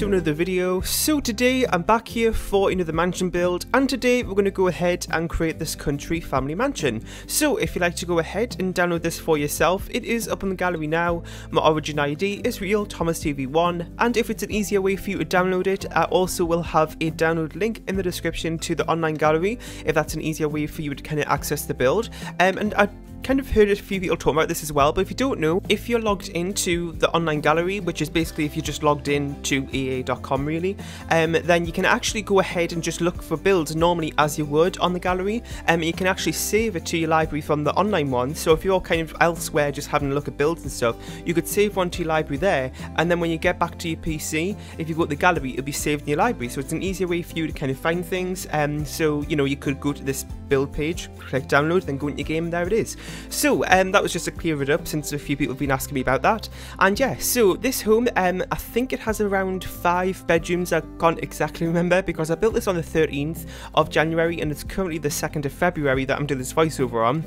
another video. So today I'm back here for another mansion build, and today we're going to go ahead and create this country family mansion. So if you'd like to go ahead and download this for yourself, it is up in the gallery now. My origin ID is real Thomas TV1, and if it's an easier way for you to download it, I also will have a download link in the description to the online gallery if that's an easier way for you to kind of access the build. And I kind of heard a few people talking about this as well, but if you don't know, if you're logged into the online gallery, which is basically if you just logged in to ea.com really, then you can actually go ahead and just look for builds normally as you would on the gallery, and you can actually save it to your library from the online one. So if you're kind of elsewhere just having a look at builds and stuff, you could save one to your library there, and then when you get back to your PC, if you go to the gallery, it'll be saved in your library. So it's an easier way for you to kind of find things. So you know, you could go to this build page, click download, then go into your game, and there it is. So that was just to clear it up, since a few people have been asking me about that. And yeah, so this home, I think it has around 5 bedrooms. I can't exactly remember because I built this on the 13th of January and it's currently the 2nd of February that I'm doing this voiceover on.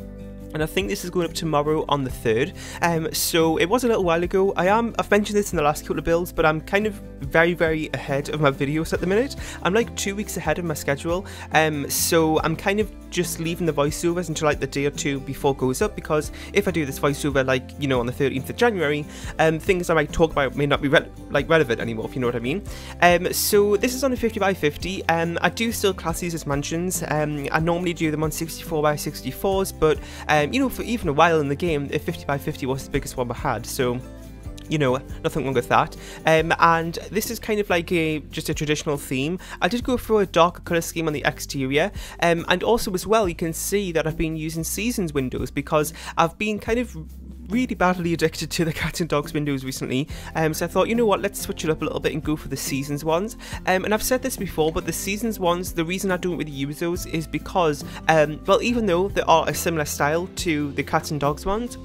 And I think this is going up tomorrow on the 3rd. So it was a little while ago. I've mentioned this in the last couple of builds, but I'm kind of very ahead of my videos at the minute. I'm like 2 weeks ahead of my schedule. So I'm kind of just leaving the voiceovers until like the day or two before it goes up, because if I do this voiceover like, you know, on the 13th of January, things I might talk about may not be relevant anymore, if you know what I mean. So this is on a 50 by 50. I do still class these as mansions. I normally do them on 64 by 64s, but you know, for even a while in the game, a 50 by 50 was the biggest one I had, so you know, nothing wrong with that. And this is kind of like just a traditional theme. I did go for a darker colour scheme on the exterior, and also as well, you can see that I've been using seasons windows because I've been kind of really badly addicted to the cats and dogs windows recently, so I thought, you know what, let's switch it up a little bit and go for the seasons ones. And I've said this before, but the seasons ones, the reason I don't really use those is because, well, even though they are a similar style to the cats and dogs ones,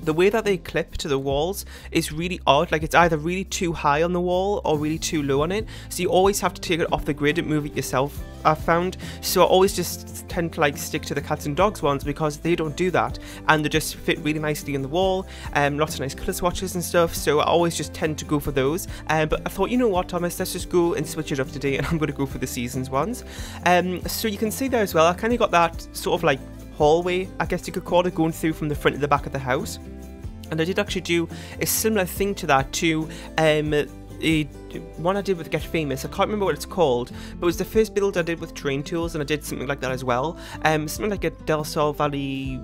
the way that they clip to the walls is really odd. Like, it's either really too high on the wall or really too low on it, so you always have to take it off the grid and move it yourself, I've found. So I always just tend to like stick to the cats and dogs ones because they don't do that, and they just fit really nicely in the wall. Lots of nice colour swatches and stuff, so I always just tend to go for those. But I thought, you know what, Thomas, let's just go and switch it up today, and I'm going to go for the seasons ones. So you can see there as well, I kind of got that sort of like hallway, I guess you could call it, going through from the front to the back of the house. And I did actually do a similar thing to that to one I did with Get Famous. I can't remember what it's called, but it was the first build I did with terrain tools, and I did something like that as well. Something like a Del Sol Valley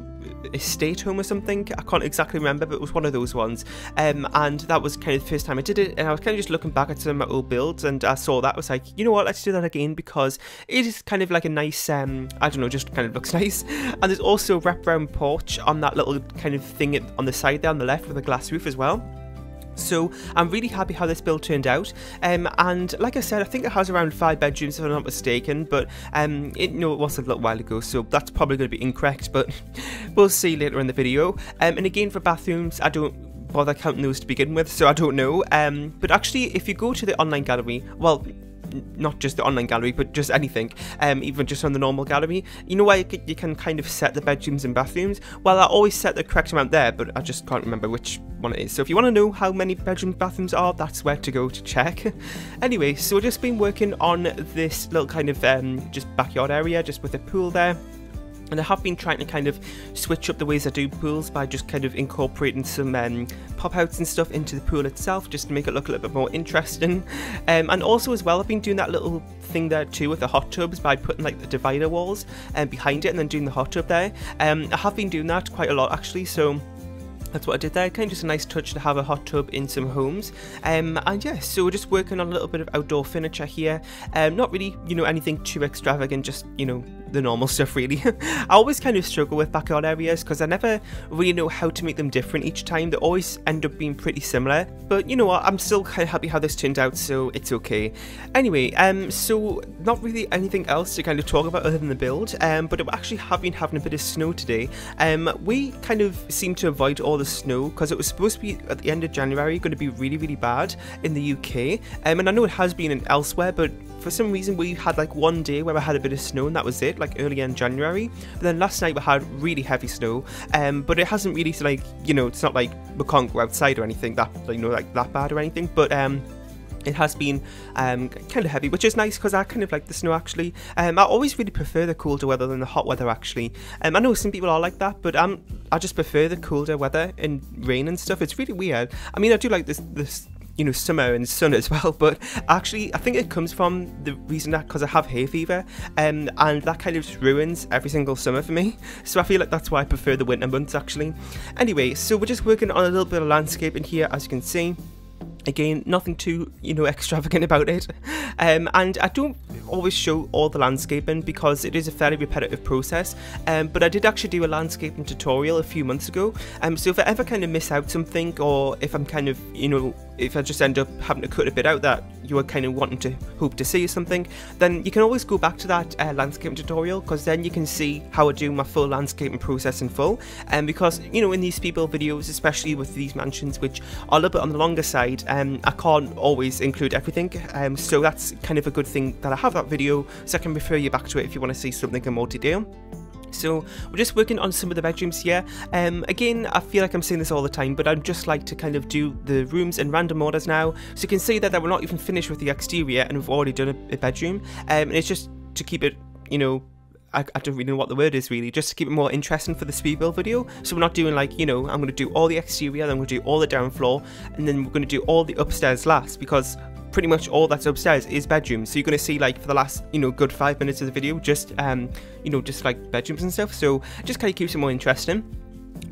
estate home or something. I can't exactly remember, but it was one of those ones. And that was kind of the first time I did it, and I was kind of just looking back at some of my old builds, and I saw that, was like, you know what, let's do that again, because it is kind of like a nice, I don't know, just kind of looks nice. And there's also a wraparound porch on that little kind of thing on the side there on the left with a glass roof as well. So I'm really happy how this build turned out, and like I said, I think it has around 5 bedrooms if I'm not mistaken, but it was a little while ago, so that's probably going to be incorrect, but we'll see later in the video. And again, for bathrooms, I don't bother counting those to begin with, so I don't know. But actually, if you go to the online gallery, well, not just the online gallery, but just anything, even just on the normal gallery, you know where you can kind of set the bedrooms and bathrooms? Well, I always set the correct amount there, but I just can't remember which one it is. So if you want to know how many bedrooms and bathrooms are, that's where to go to check. Anyway, so I've just been working on this little kind of just backyard area, just with a pool there. And I have been trying to kind of switch up the ways I do pools by just kind of incorporating some pop-outs and stuff into the pool itself, just to make it look a little bit more interesting. And also as well, I've been doing that little thing there too with the hot tubs by putting like the divider walls behind it and then doing the hot tub there. I have been doing that quite a lot actually, so that's what I did there. Kind of just a nice touch to have a hot tub in some homes. And yeah, so we're just working on a little bit of outdoor furniture here. Not really, you know, anything too extravagant, just, you know, the normal stuff really. I always kind of struggle with backyard areas because I never really know how to make them different each time. They always end up being pretty similar, but you know what, I'm still kind of happy how this turned out, so it's okay. Anyway, so not really anything else to kind of talk about other than the build, but we actually have been having a bit of snow today. We kind of seem to avoid all the snow because it was supposed to be at the end of January going to be really bad in the UK, and I know it has been elsewhere, but for some reason we had like one day where I had a bit of snow and that was it, like earlier in January. But then last night we had really heavy snow, but it hasn't really, like, you know, it's not like we can't go outside or anything that, you know, like that bad or anything, but It has been kind of heavy, which is nice because I kind of like the snow actually. I always really prefer the colder weather than the hot weather actually. I know some people are like that, but I just prefer the colder weather and rain and stuff. It's really weird. I mean, I do like this you know, summer and sun as well, but actually I think it comes from the reason that because I have hay fever, and that kind of just ruins every single summer for me. So I feel like that's why I prefer the winter months actually. Anyway, so we're just working on a little bit of landscape in here, as you can see. Again, nothing too, you know, extravagant about it. And I don't always show all the landscaping because it is a fairly repetitive process. But I did actually do a landscaping tutorial a few months ago. So if I ever kind of miss out something, or if I'm kind of, you know, if I just end up having to cut a bit out that you are kind of wanting to hope to see or something, then you can always go back to that landscaping tutorial, because then you can see how I do my full landscaping process in full. Because, you know, in these speedbuild videos, especially with these mansions, which are a little bit on the longer side, I can't always include everything. So that's kind of a good thing that I have that video, so I can refer you back to it if you want to see something in more detail. So we're just working on some of the bedrooms here. Again, I feel like I'm saying this all the time, but I'd just like to kind of do the rooms in random orders now. So you can see that we're not even finished with the exterior and we've already done a bedroom. And it's just to keep it, you know, I don't really know what the word is really, just to keep it more interesting for the speed build video. So we're not doing like, you know, I'm going to do all the exterior, then we're going to do all the down floor, and then we're going to do all the upstairs last, because pretty much all that's upstairs is bedrooms. So you're going to see, like, for the last, you know, good 5 minutes of the video, just you know, just like bedrooms and stuff. So just kind of keeps it more interesting.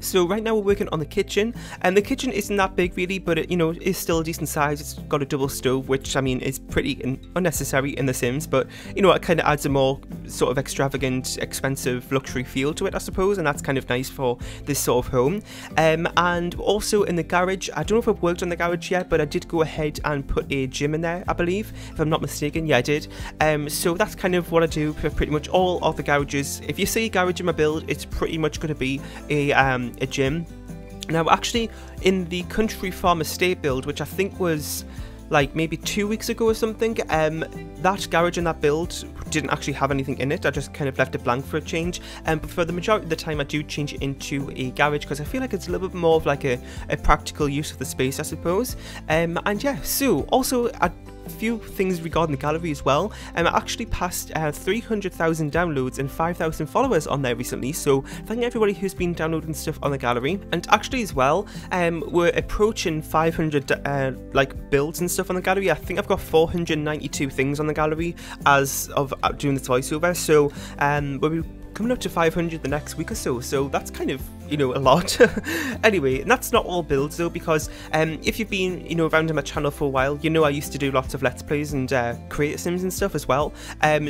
So right now we're working on the kitchen, and the kitchen isn't that big really, but it, you know, is still a decent size. It's got a double stove, which I mean is pretty unnecessary in The Sims, but you know, it kind of adds a more sort of extravagant, expensive, luxury feel to it, I suppose, and that's kind of nice for this sort of home. And also in the garage, I don't know if I've worked on the garage yet, but I did go ahead and put a gym in there, I believe, if I'm not mistaken. Yeah, I did. So that's kind of what I do for pretty much all of the garages. If you see a garage in my build, it's pretty much going to be a gym. Now actually in the country farm estate build, which I think was like maybe 2 weeks ago or something, that garage in that build didn't actually have anything in it. I just kind of left it blank for a change, but for the majority of the time I do change it into a garage because I feel like it's a little bit more of like a practical use of the space, I suppose. And yeah, so also a few things regarding the gallery as well. I actually passed 300,000 downloads and 5,000 followers on there recently, so thank everybody who's been downloading stuff on the gallery. And actually as well, we're approaching 500 like builds and stuff on the gallery. I think I've got 492 things on the gallery as of doing this voiceover, so we'll be coming up to 500 the next week or so, so that's kind of, you know, a lot. Anyway, and that's not all builds though, because if you've been, you know, around on my channel for a while, you know I used to do lots of Let's Plays and create Sims and stuff as well.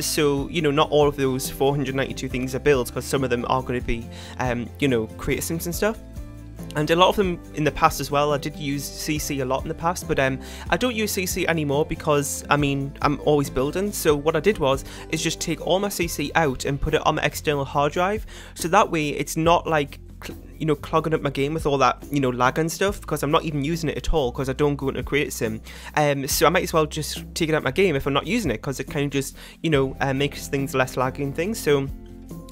So, you know, not all of those 492 things are builds, because some of them are going to be, you know, create Sims and stuff. And a lot of them in the past as well. I did use CC a lot in the past, but I don't use CC anymore because, I mean, I'm always building. So what I did is just take all my CC out and put it on my external hard drive. So that way it's not like, you know, clogging up my game with all that, you know, lag and stuff, because I'm not even using it at all because I don't go into Create Sim. So I might as well just take it out my game if I'm not using it, because it kind of just, you know, makes things less laggy and things. So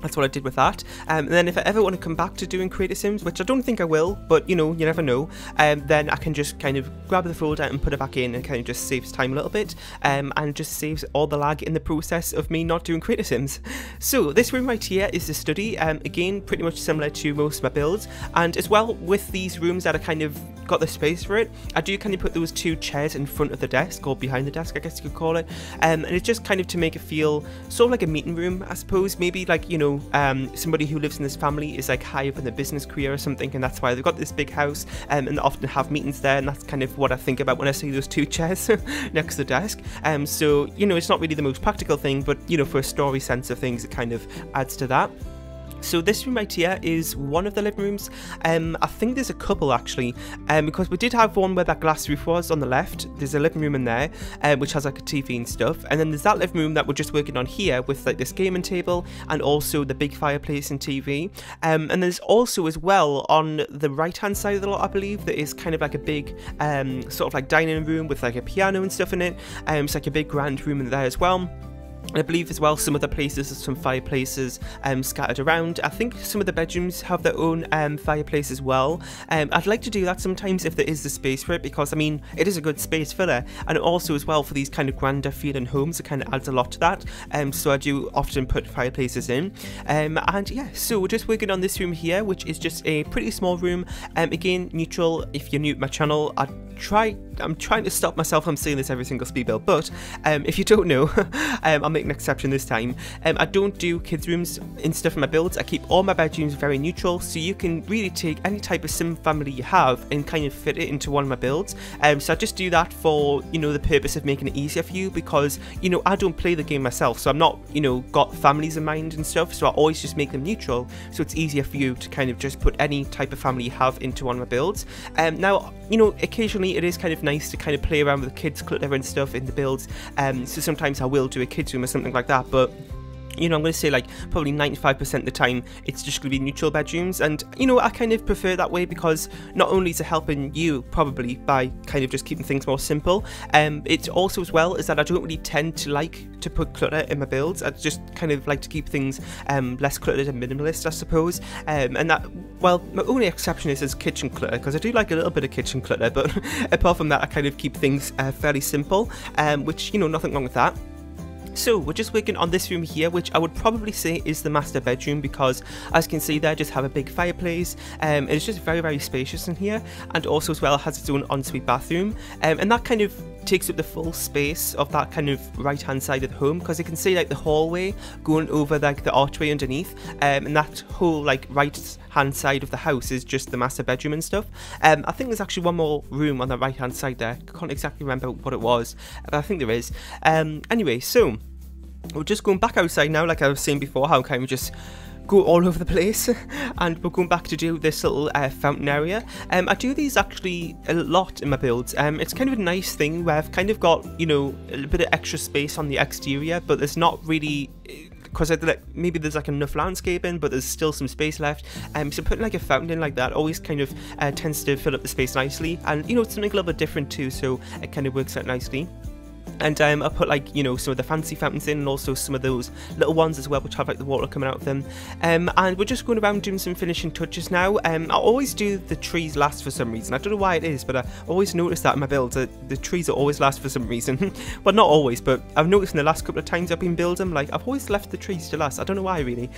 that's what I did with that. And then if I ever want to come back to doing Creative Sims, which I don't think I will, but you know, you never know, then I can just kind of grab the folder and put it back in, and kind of just saves time a little bit, and just saves all the lag in the process of me not doing Creative Sims. So this room right here is the study, again pretty much similar to most of my builds, and as well with these rooms that I kind of got the space for it, I do kind of put those 2 chairs in front of the desk, or behind the desk I guess you could call it, and it's just kind of to make it feel sort of like a meeting room, I suppose. Maybe like, you know, somebody who lives in this family is like high up in their business career or something, and that's why they've got this big house, and they often have meetings there, and that's kind of what I think about when I see those 2 chairs next to the desk. So, you know, it's not really the most practical thing, but you know, for a story sense of things, it kind of adds to that. So this room right here is one of the living rooms. I think there's a couple actually, because we did have one where that glass roof was on the left. There's a living room in there, which has like a TV and stuff, and then there's that living room that we're just working on here with like this gaming table and also the big fireplace and TV. And there's also as well on the right hand side of the lot, I believe, there is kind of like a big sort of like dining room with like a piano and stuff in it. It's like a big grand room in there as well. I believe as well some other places there's some fireplaces scattered around. I think some of the bedrooms have their own fireplace as well. I'd like to do that sometimes if there is the space for it, because I mean it is a good space filler, and also as well for these kind of grander feeling homes it kind of adds a lot to that. So I do often put fireplaces in. And yeah, so we're just working on this room here, which is just a pretty small room. Again, neutral. If you're new to my channel, I'm trying to stop myself from saying this every single speed build, but if you don't know, I'll make an exception this time. I don't do kids rooms and stuff in my builds. I keep all my bedrooms very neutral, so you can really take any type of sim family you have and kind of fit it into one of my builds. So I just do that for, you know, the purpose of making it easier for you, because, you know, I don't play the game myself, so I'm not, you know, got families in mind and stuff, so I always just make them neutral, so it's easier for you to kind of just put any type of family you have into one of my builds. Now, you know, occasionally it is kind of nice to kind of play around with the kids clutter and stuff in the builds, so sometimes I will do a kids room or something like that, but you know, I'm going to say like probably 95% of the time it's just going to be neutral bedrooms, and you know, I kind of prefer that way because not only is it helping you probably by kind of just keeping things more simple, it's also as well is that I don't really tend to like to put clutter in my builds. I just kind of like to keep things less cluttered and minimalist, I suppose, and that, well, my only exception is kitchen clutter, because I do like a little bit of kitchen clutter, but apart from that I kind of keep things fairly simple, which, you know, nothing wrong with that. So we're just working on this room here, which I would probably say is the master bedroom, because as you can see there, just have a big fireplace, and it's just very, very spacious in here, and also as well has its own ensuite bathroom, and that kind of takes up the full space of that kind of right hand side of the home, because you can see like the hallway going over like the archway underneath, and that whole like right hand side of the house is just the master bedroom and stuff. I think there's actually one more room on the right hand side there. I can't exactly remember what it was, but I think there is. Anyway, so we're just going back outside now, like I was saying before, how kind of just go all over the place, and we're going back to do this little fountain area. I do these actually a lot in my builds. It's kind of a nice thing where I've kind of got, you know, a little bit of extra space on the exterior, but there's not really, because maybe there's like enough landscaping, but there's still some space left. So putting like a fountain in like that always kind of tends to fill up the space nicely, and you know, it's something a little bit different too, so it kind of works out nicely. And I put like, you know, some of the fancy fountains in, and also some of those little ones as well, which have like the water coming out of them. And we're just going around doing some finishing touches now. I always do the trees last for some reason. I don't know why it is, but I always notice that in my builds, the trees are always last for some reason. Well, not always, but I've noticed in the last couple of times I've been building, like I've always left the trees to last. I don't know why really.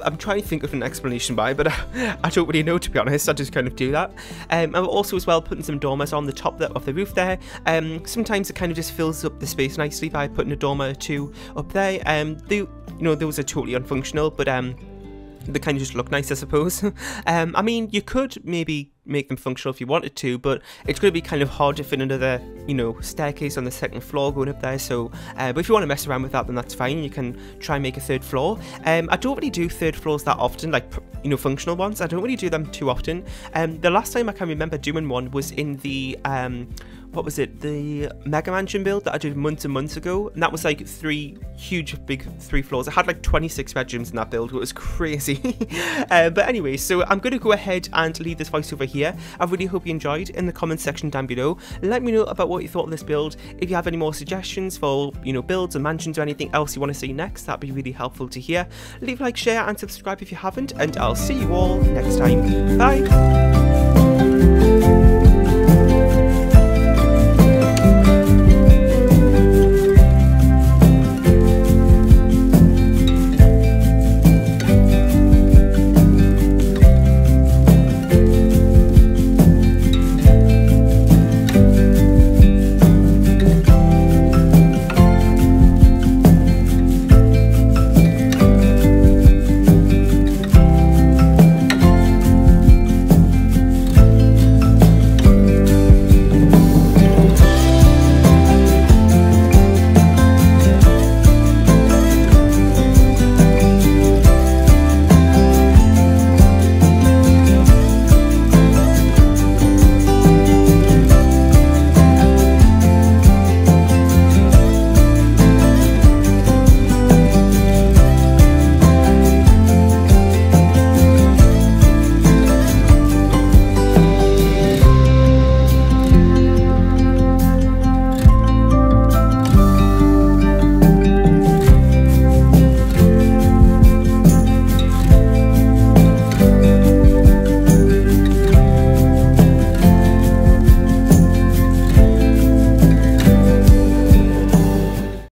I'm trying to think of an explanation why, but I don't really know, to be honest. I just kind of do that. I'm also as well putting some dormers on the top of the roof there. Sometimes it kind of just fills up the space nicely by putting a dormer or two up there. You know, those are totally unfunctional, but they kind of just look nice, I suppose. I mean, you could maybe make them functional if you wanted to, but it's going to be kind of hard to fit another, you know, staircase on the second floor going up there. So but if you want to mess around with that, then that's fine. You can try and make a third floor. I don't really do third floors that often, like, you know, functional ones. I don't really do them too often. The last time I can remember doing one was in the what was it, the Mega Mansion build that I did months and months ago, and that was like 3 huge big 3 floors. I had like 26 bedrooms in that build. It was crazy. But anyway, so I'm going to go ahead and leave this voiceover here. I really hope you enjoyed. In the comment section down below, let me know about what you thought of this build. If you have any more suggestions for, you know, builds or mansions or anything else you want to see next, that'd be really helpful to hear. Leave a like, share and subscribe if you haven't, and I'll see you all next time. Bye.